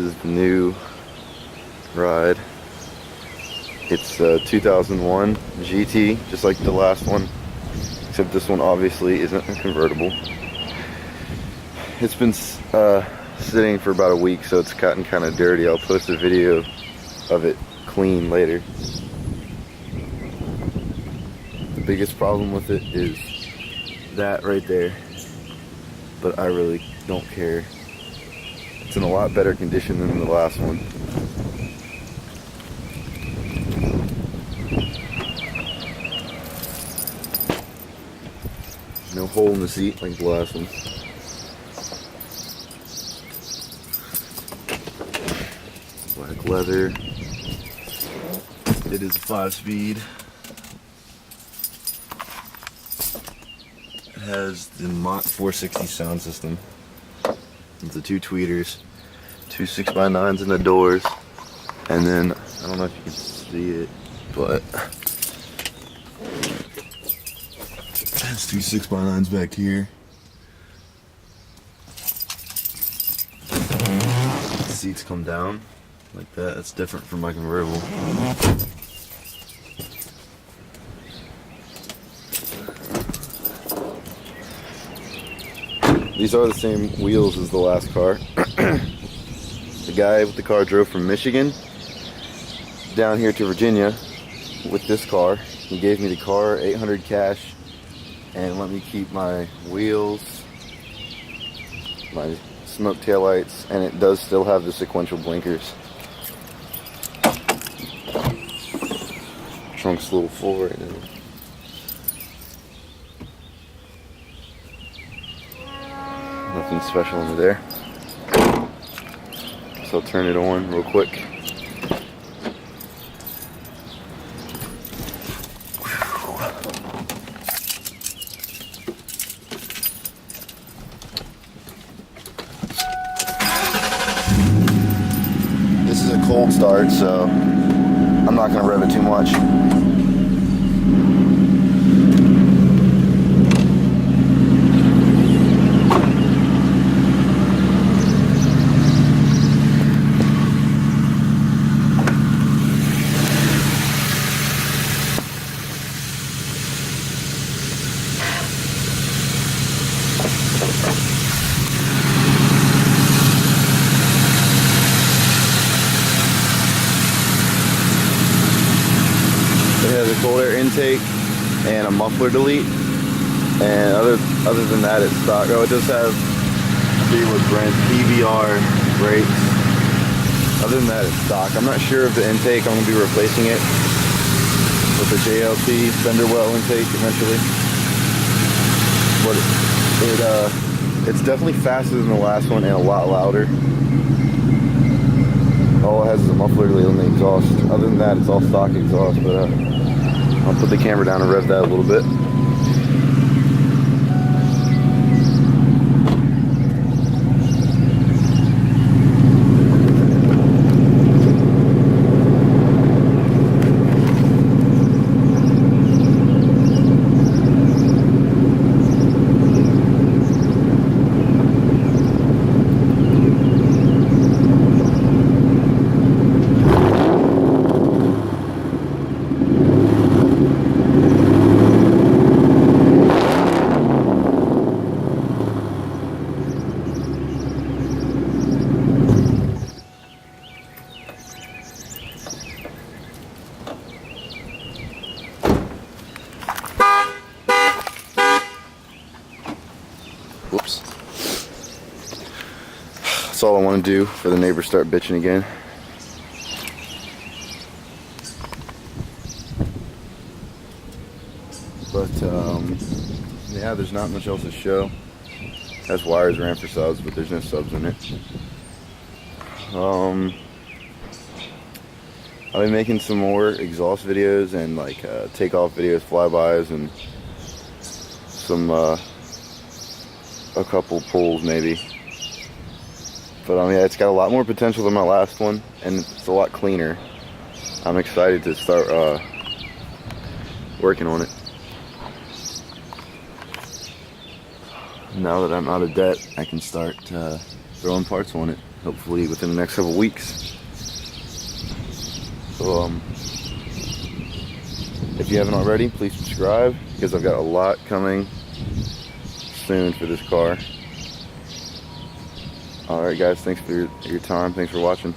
is the new ride. It's a 2001 GT, just like the last one, except this one obviously isn't a convertible. It's been sitting for about a week, so it's gotten kind of dirty. I'll post a video of it clean later. The biggest problem with it is that right there, but I really don't care. It's in a lot better condition than the last one. No hole in the seat like the last one. Black leather. It is a 5-speed. It has the Mott 460 sound system. It's the 2 tweeters, 2 6x9s in the doors, and then I don't know if you can see it, but there's 2 6x9s back here. The seats come down like that. That's different from my convertible. These are the same wheels as the last car. The guy with the car drove from Michigan down here to Virginia with this car. He gave me the car, $800 cash, and let me keep my wheels, my smoke taillights, and it does still have the sequential blinkers. Trunk's a little full right now. Nothing special under there. So I'll turn it on real quick. This is a cold start, so I'm not going to rev it too much. It has a cold air intake and a muffler delete, and other than that, it's stock. Oh, it does have Speedwood brand PVR brakes. Other than that, it's stock. I'm not sure of the intake. I'm going to be replacing it with a JLT fender well intake eventually. But it's definitely faster than the last one and a lot louder. All it has is a muffler delete on the exhaust. Other than that, it's all stock exhaust, but I'll put the camera down and rev that a little bit. Whoops. That's all I want to do for the neighbors start bitching again. But yeah, there's not much else to show. It has wires ran for subs, but there's no subs in it. I'll be making some more exhaust videos and like takeoff videos, flybys, and some a couple pulls maybe. But yeah, it's got a lot more potential than my last one, and it's a lot cleaner. I'm excited to start working on it. Now that I'm out of debt, I can start throwing parts on it. hopefully within the next couple weeks. So if you haven't already, please subscribe, because I've got a lot coming soon for this car. Alright guys, thanks for your time, thanks for watching.